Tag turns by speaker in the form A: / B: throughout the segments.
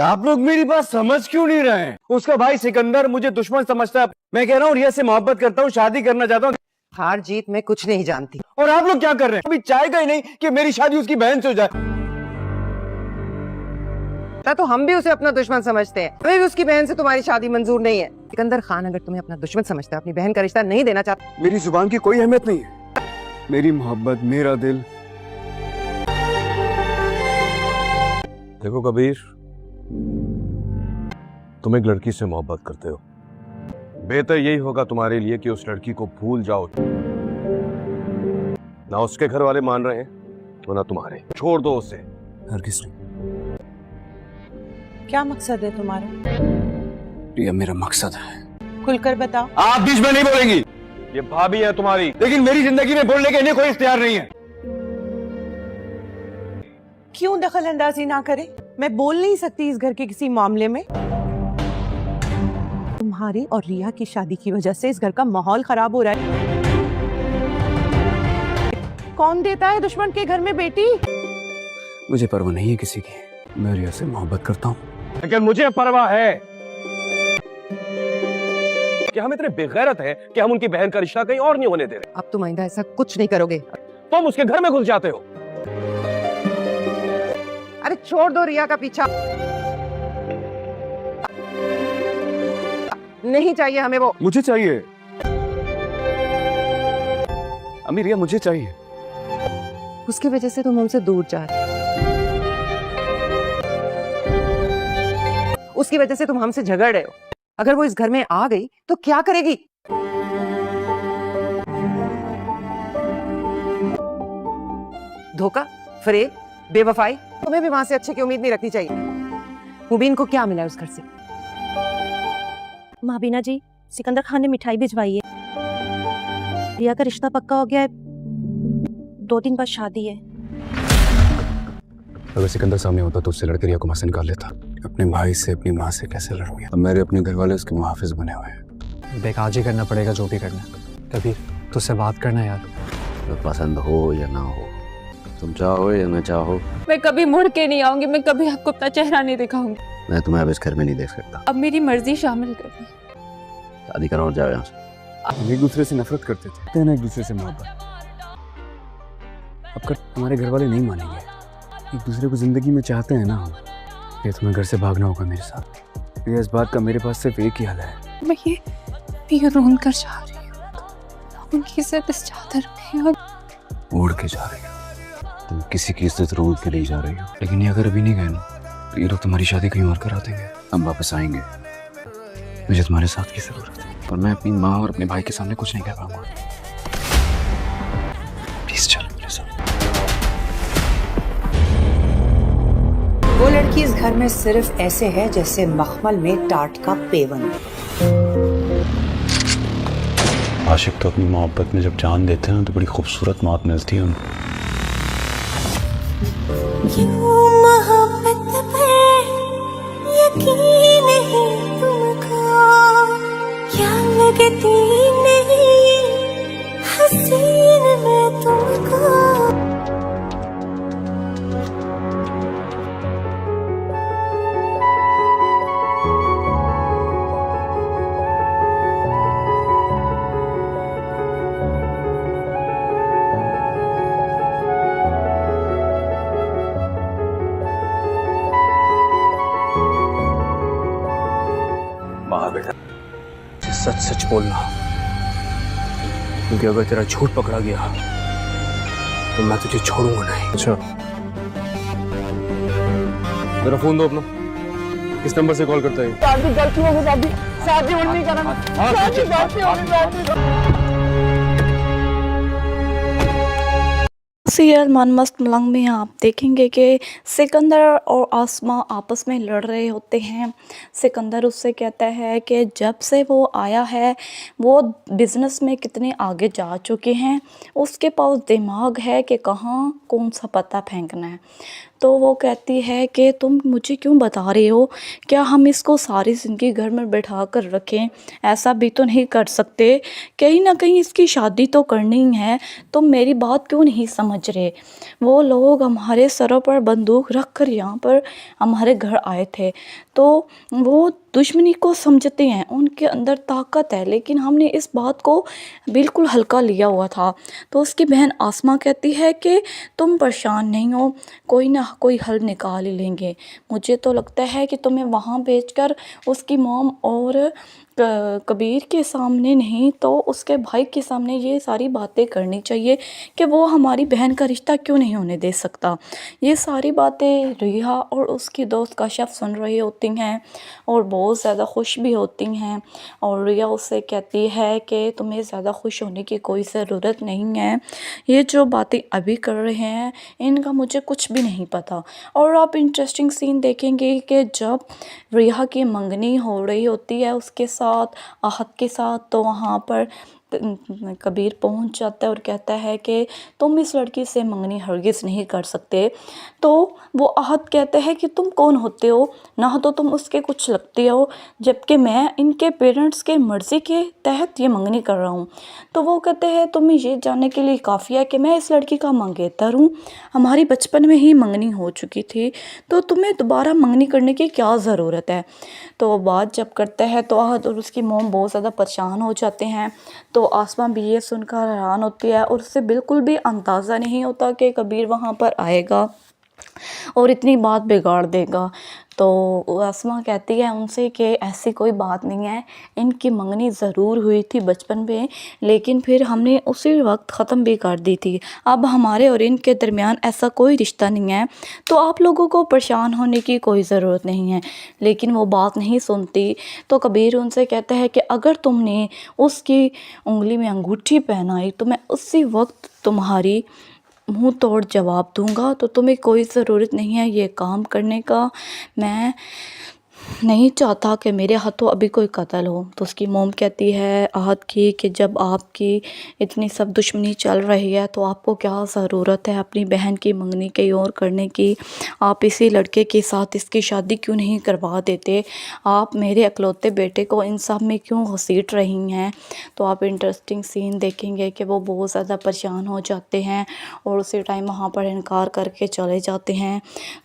A: आप लोग मेरी बात समझ क्यों नहीं रहे हैं? उसका भाई सिकंदर मुझे दुश्मन समझता है। मैं कह रहा हूँ रिया से मोहब्बत करता हूँ, शादी करना चाहता हूँ।
B: हार जीत मैं कुछ नहीं जानती।
A: और आप लोग क्या कर रहे हैं? अभी चाहेगा ही नहीं कि मेरी शादी उसकी बहन से हो जाए।
B: तो हम भी उसे अपना दुश्मन समझते हैं। हमें भी उसकी बहन से तुम्हारी शादी मंजूर नहीं है। सिकंदर खान अगर तुम्हें अपना दुश्मन समझता है, अपनी बहन का रिश्ता नहीं देना चाहता।
A: मेरी जुबान की कोई अहमियत नहीं है। मेरी मोहब्बत, मेरा दिल।
C: देखो कबीर, तुम एक लड़की से मोहब्बत करते हो, बेहतर यही होगा तुम्हारे लिए कि उस लड़की को भूल जाओ। ना उसके घर वाले मान रहे हैं तो ना तुम्हारे। छोड़ दो उसे।
A: हरगिज़ नहीं।
D: क्या मकसद है तुम्हारा?
A: रिया, मेरा मकसद है।
D: खुलकर बताओ।
A: आप बीच में नहीं बोलेंगी।
C: ये भाभी है तुम्हारी,
A: लेकिन मेरी जिंदगी में बोलने के लिए कोई इख्तियार नहीं है।
D: क्यों दखल अंदाजी ना करे? मैं बोल नहीं सकती इस घर के किसी मामले में। तुम्हारी और रिया की शादी की वजह से इस घर का माहौल खराब हो रहा है। कौन देता है दुश्मन के घर में बेटी?
A: मुझे परवाह नहीं है किसी की। मैं रिया से मोहब्बत करता हूँ, लेकिन मुझे परवाह है
C: कि हम इतने बेगैरत हैं कि हम उनकी बहन का रिश्ता कहीं और नहीं होने दे रहे।
B: अब तुम आइंदा ऐसा कुछ नहीं करोगे।
C: तुम उसके घर में घुस जाते हो।
B: अरे छोड़ दो रिया का पीछा। नहीं चाहिए हमें वो।
A: मुझे चाहिए। अम्मी, रिया मुझे चाहिए।
B: उसकी वजह से तुम हमसे दूर जा रहे हो। उसकी वजह से तुम हमसे झगड़ रहे हो। अगर वो इस घर में आ गई तो क्या करेगी? धोखा, फरेब, बेवफाई। तुम्हें भी वहां से अच्छे की उम्मीद नहीं रखनी चाहिए। मुबीन को क्या मिला है उस घर से?
E: माबीना जी, सिकंदर खान ने मिठाई भिजवाई है। रिया का रिश्ता पक्का हो गया है। 2 दिन बाद शादी है।
A: अगर सिकंदर सामने होता तो उससे लड़के रिया को वहां से निकाल लेता। अपने भाई से, अपनी माँ से कैसे लड़ूंगा? अब मेरे अपने घर वाले उसके मुहाफिज बने हुए हैं।
F: बेकाज ही करना पड़ेगा जो भी करना। कबीर, तुझसे बात करना यार।
G: तो पसंद हो या ना हो, तुम चाहो या ना चाहो,
H: मैं कभी मुड़ के नहीं आऊंगी। मैं कभी आपको अपना चेहरा नहीं दिखाऊंगी।
G: मैं तुम्हें अब इस घर में नहीं देख सकता।
H: अब मेरी मर्जी शामिल कर दी।
G: शादी करो और जाओ यहाँ से।
A: हम एक दूसरे से नफरत करते थे ना, एक दूसरे से मोहब्बत। अब कर हमारे घर वाले नहीं मानेंगे। एक दूसरे को जिंदगी में चाहते हैं ना हम। ये तुम्हें घर से भागना होगा मेरे साथ। ये इस बात का मेरे पास सिर्फ एक ही हल है।
H: मैं ये रोन कर जा रही हूँ उनकी इज्जत इस चादर में। और
A: उड़ के जा रही हो तुम, किसी की इज्जत रोड के लिए जा रही हो। लेकिन ये अगर अभी नहीं गए ना तो ये लोग तुम्हारी शादी कहीं और करा देंगे। हम वापस आएंगे। मुझे तुम्हारे साथ की जरूरत है। और मैं अपनी माँ और अपने भाई के सामने कुछ नहीं कह पाऊंगा। प्लीज चल मेरे साथ।
I: वो लड़की इस घर में सिर्फ ऐसे है जैसे मखमल में टाट का पेवन।
J: आशिक तो अपनी मोहब्बत में जब जान देते हैं तो बड़ी खूबसूरत मौत मिलती है उनको।
E: मोहब्बत पे यकीन है तुमको, क्या लगती नहीं हसीन में तुमको।
A: सच सच बोलना, क्योंकि अगर तेरा झूठ पकड़ा गया तो मैं तुझे छोड़ूंगा नहीं। अच्छा, मेरा फोन दो अपना। किस नंबर से कॉल करता है?
B: गलती हो गई शादी नहीं करना।
E: सीरियल मन मस्त मलंग में आप देखेंगे कि सिकंदर और आसमा आपस में लड़ रहे होते हैं। सिकंदर उससे कहता है कि जब से वो आया है वो बिज़नेस में कितने आगे जा चुके हैं, उसके पास दिमाग है कि कहाँ कौन सा पत्ता फेंकना है। तो वो कहती है कि तुम मुझे क्यों बता रहे हो, क्या हम इसको सारी ज़िंदगी घर में बैठा कर रखें? ऐसा भी तो नहीं कर सकते, कहीं ना कहीं इसकी शादी तो करनी ही है। तुम मेरी बात क्यों नहीं समझ रहे? वो लोग हमारे सरों पर बंदूक रख कर यहाँ पर हमारे घर आए थे, तो वो दुश्मनी को समझते हैं, उनके अंदर ताकत है, लेकिन हमने इस बात को बिल्कुल हल्का लिया हुआ था। तो उसकी बहन आसमा कहती है कि तुम परेशान नहीं हो, कोई ना कोई हल निकाल ही लेंगे। मुझे तो लगता है कि तुम्हें वहाँ भेजकर उसकी मॉम और कबीर के सामने नहीं तो उसके भाई के सामने ये सारी बातें करनी चाहिए कि वो हमारी बहन का रिश्ता क्यों नहीं होने दे सकता। ये सारी बातें रिहा और उसकी दोस्त काशफ सुन रही होती हैं और बहुत ज़्यादा खुश भी होती हैं। और रिया उससे कहती है कि तुम्हें ज़्यादा खुश होने की कोई ज़रूरत नहीं है, ये जो बातें अभी कर रहे हैं इनका मुझे कुछ भी नहीं पता। और आप इंटरेस्टिंग सीन देखेंगे कि जब रिया की मंगनी हो रही होती है उसके साथ आहत के साथ, तो वहाँ पर कबीर पहुंच जाता है और कहता है कि तुम इस लड़की से मंगनी हरगिज़ नहीं कर सकते। तो वो आहत कहते हैं कि तुम कौन होते हो, ना तो तुम उसके कुछ लगते हो, जबकि मैं इनके पेरेंट्स के मर्ज़ी के तहत ये मंगनी कर रहा हूँ। तो वो कहते हैं तुम्हें ये जानने के लिए काफ़ी है कि मैं इस लड़की का मंगेतर हूँ, हमारी बचपन में ही मंगनी हो चुकी थी, तो तुम्हें दोबारा मंगनी करने की क्या ज़रूरत है। तो बात जब करता है तो आहत और उसकी मोम बहुत ज़्यादा परेशान हो जाते हैं। तो आसमा भी ये सुनकर हैरान होती है और उससे बिल्कुल भी अंदाज़ा नहीं होता कि कबीर वहाँ पर आएगा और इतनी बात बिगाड़ देगा। तो आसमा कहती है उनसे कि ऐसी कोई बात नहीं है, इनकी मंगनी ज़रूर हुई थी बचपन में, लेकिन फिर हमने उसी वक्त ख़त्म भी कर दी थी। अब हमारे और इनके दरमियान ऐसा कोई रिश्ता नहीं है, तो आप लोगों को परेशान होने की कोई ज़रूरत नहीं है। लेकिन वो बात नहीं सुनती। तो कबीर उनसे कहता है कि अगर तुमने उसकी उंगली में अंगूठी पहनाई तो मैं उसी वक्त तुम्हारी मुंह तोड़ जवाब दूंगा, तो तुम्हें कोई ज़रूरत नहीं है ये काम करने का। मैं नहीं चाहता कि मेरे हाथों अभी कोई कत्ल हो। तो उसकी मोम कहती है आहत की कि जब आपकी इतनी सब दुश्मनी चल रही है तो आपको क्या ज़रूरत है अपनी बहन की मंगनी कहीं और करने की? आप इसी लड़के के साथ इसकी शादी क्यों नहीं करवा देते? आप मेरे अकलौते बेटे को इन सब में क्यों घसीट रही हैं? तो आप इंटरेस्टिंग सीन देखेंगे कि वो बहुत ज़्यादा परेशान हो जाते हैं और उसी टाइम वहाँ पर इनकार करके चले जाते हैं।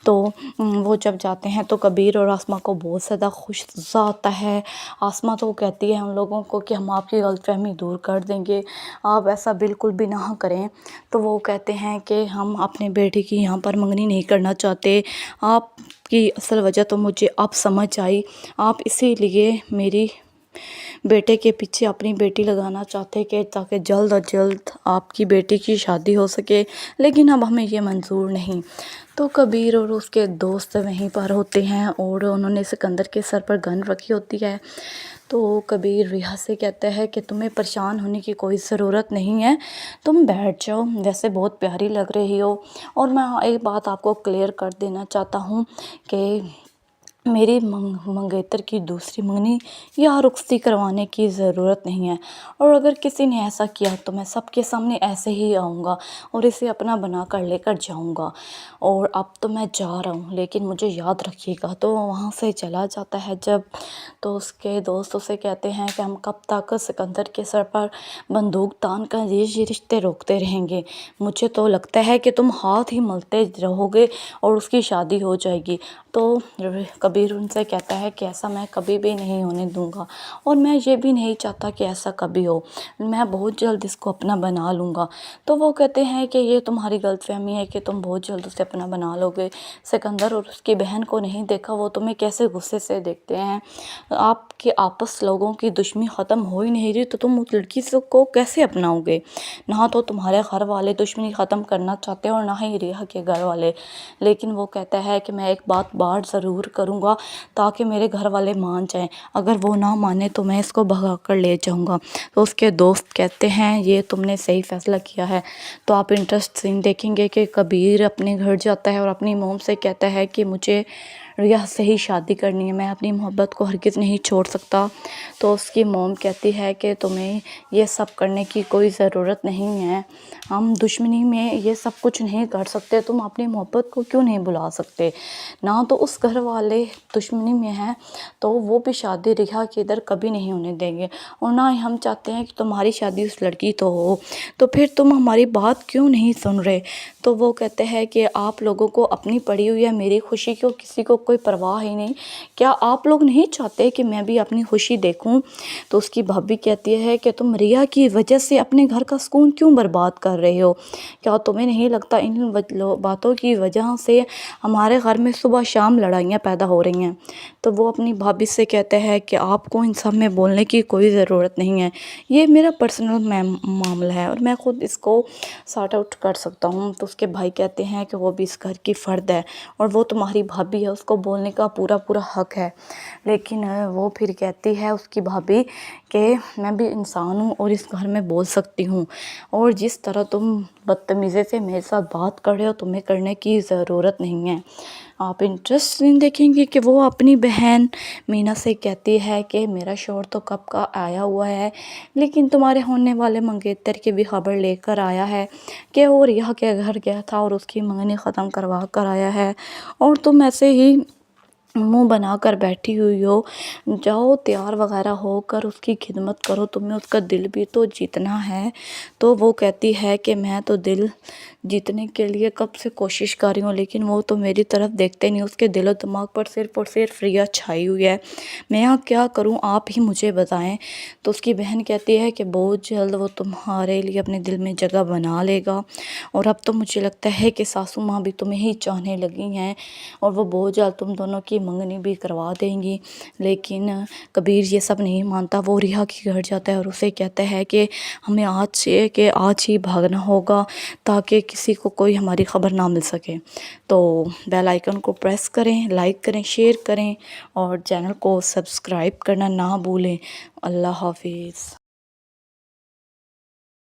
E: तो वो जब जाते हैं तो कबीर और आसमा को बहुत ज़्यादा गुस्सा आता है। आसमा तो कहती है हम लोगों को कि हम आपकी गलतफहमी दूर कर देंगे, आप ऐसा बिल्कुल भी ना करें। तो वो कहते हैं कि हम अपने बेटे की यहाँ पर मंगनी नहीं करना चाहते, आपकी असल वजह तो मुझे अब समझ आई, आप इसीलिए मेरी बेटे के पीछे अपनी बेटी लगाना चाहते कि ताकि जल्द अज जल्द आपकी बेटी की शादी हो सके, लेकिन अब हमें ये मंजूर नहीं। तो कबीर और उसके दोस्त वहीं पर होते हैं और उन्होंने सिकंदर के सर पर गन रखी होती है। तो कबीर रिहा से कहता है कि तुम्हें परेशान होने की कोई ज़रूरत नहीं है, तुम बैठ जाओ, वैसे बहुत प्यारी लग रही हो। और मैं एक बात आपको क्लियर कर देना चाहता हूँ कि मेरी मंगेतर की दूसरी मंगनी या रुखसती करवाने की ज़रूरत नहीं है, और अगर किसी ने ऐसा किया तो मैं सबके सामने ऐसे ही आऊँगा और इसे अपना बना कर लेकर जाऊँगा। और अब तो मैं जा रहा हूँ, लेकिन मुझे याद रखिएगा। तो वहाँ से चला जाता है जब, तो उसके दोस्त उसे कहते हैं कि हम कब तक सिकंदर के सर पर बंदूक तान कर ये रिश्ते रोकते रहेंगे? मुझे तो लगता है कि तुम हाथ ही मलते रहोगे और उसकी शादी हो जाएगी। तो कबीर उनसे कहता है कि ऐसा मैं कभी भी नहीं होने दूंगा और मैं ये भी नहीं चाहता कि ऐसा कभी हो, मैं बहुत जल्द इसको अपना बना लूँगा। तो वो कहते हैं कि ये तुम्हारी गलतफहमी है कि तुम बहुत जल्द उसे अपना बना लोगे। सिकंदर और उसकी बहन को नहीं देखा, वो तुम्हें कैसे गुस्से से देखते हैं। आपके आपस लोगों की दुश्मनी ख़त्म हो ही नहीं रही तो तुम उस लड़की को कैसे अपनाओगे? ना तो तुम्हारे घर वाले दुश्मनी ख़त्म करना चाहते और ना ही रिहा के घर वाले। लेकिन वो कहता है कि मैं एक बात ज़रूर करूँगा ताकि मेरे घर वाले मान जाएं, अगर वो ना माने तो मैं इसको भगा कर ले जाऊँगा। तो उसके दोस्त कहते हैं ये तुमने सही फैसला किया है। तो आप इंटरेस्ट सीन देखेंगे कि कबीर अपने घर जाता है और अपनी मोम से कहता है कि मुझे रिया से ही शादी करनी है, मैं अपनी मोहब्बत को हरगिज़ नहीं छोड़ सकता। तो उसकी मॉम कहती है कि तुम्हें ये सब करने की कोई ज़रूरत नहीं है, हम दुश्मनी में ये सब कुछ नहीं कर सकते, तुम अपनी मोहब्बत को क्यों नहीं बुला सकते। ना तो उस घर वाले दुश्मनी में हैं तो वो भी शादी रिया के इधर कभी नहीं होने देंगे, और ना ही हम चाहते हैं कि तुम्हारी शादी उस लड़की तो हो, तो फिर तुम हमारी बात क्यों नहीं सुन रहे। तो वो कहते हैं कि आप लोगों को अपनी पड़ी हुई है मेरी खुशी को किसी को कोई परवाह ही नहीं, क्या आप लोग नहीं चाहते कि मैं भी अपनी खुशी देखूं। तो उसकी भाभी कहती है कि तुम रिया की वजह से अपने घर का सुकून क्यों बर्बाद कर रहे हो, क्या तुम्हें नहीं लगता इन बातों की वजह से हमारे घर में सुबह शाम लड़ाइयाँ पैदा हो रही हैं। तो वो अपनी भाभी से कहते हैं कि आपको इन सब में बोलने की कोई ज़रूरत नहीं है, ये मेरा पर्सनल मामला है और मैं ख़ुद इसको सॉर्ट आउट कर सकता हूँ। तो उसके भाई कहते हैं कि वो भी इस घर की फ़र्द है और वो तुम्हारी भाभी है, उसको बोलने का पूरा पूरा हक है। लेकिन वो फिर कहती है उसकी भाभी कि मैं भी इंसान हूँ और इस घर में बोल सकती हूँ, और जिस तरह तुम बदतमीज़ी से मेरे साथ बात कर रहे हो तुम्हें करने की ज़रूरत नहीं है। आप इंटरेस्ट नहीं देखेंगे कि वो अपनी बहन मीना से कहती है कि मेरा शौहर तो कब का आया हुआ है, लेकिन तुम्हारे होने वाले मंगेतर की भी खबर लेकर आया है कि वो रिया के घर गया था और उसकी मंगनी ख़त्म करवा कर आया है, और तुम ऐसे ही मुंह बनाकर बैठी हुई हो। जाओ तैयार वगैरह होकर उसकी खिदमत करो, तुम्हें उसका दिल भी तो जीतना है। तो वो कहती है कि मैं तो दिल जीतने के लिए कब से कोशिश कर रही हूँ, लेकिन वो तो मेरी तरफ देखते नहीं, उसके दिलो दिमाग पर सिर्फ और सिर्फ रिया छाई हुई है, मैं यहाँ क्या करूँ आप ही मुझे बताएं। तो उसकी बहन कहती है कि बहुत जल्द वो तुम्हारे लिए अपने दिल में जगह बना लेगा, और अब तो मुझे लगता है कि सासू माँ भी तुम्हें ही चाहने लगी हैं और वो बहुत जल्द तुम दोनों की मंगनी भी करवा देंगी। लेकिन कबीर ये सब नहीं मानता, वो रिया के घर जाता है और उसे कहता है कि हमें आज ही भागना होगा ताकि किसी को कोई हमारी ख़बर ना मिल सके। तो बेल आइकन को प्रेस करें, लाइक करें, शेयर करें और चैनल को सब्सक्राइब करना ना भूलें। अल्लाह हाफिज़।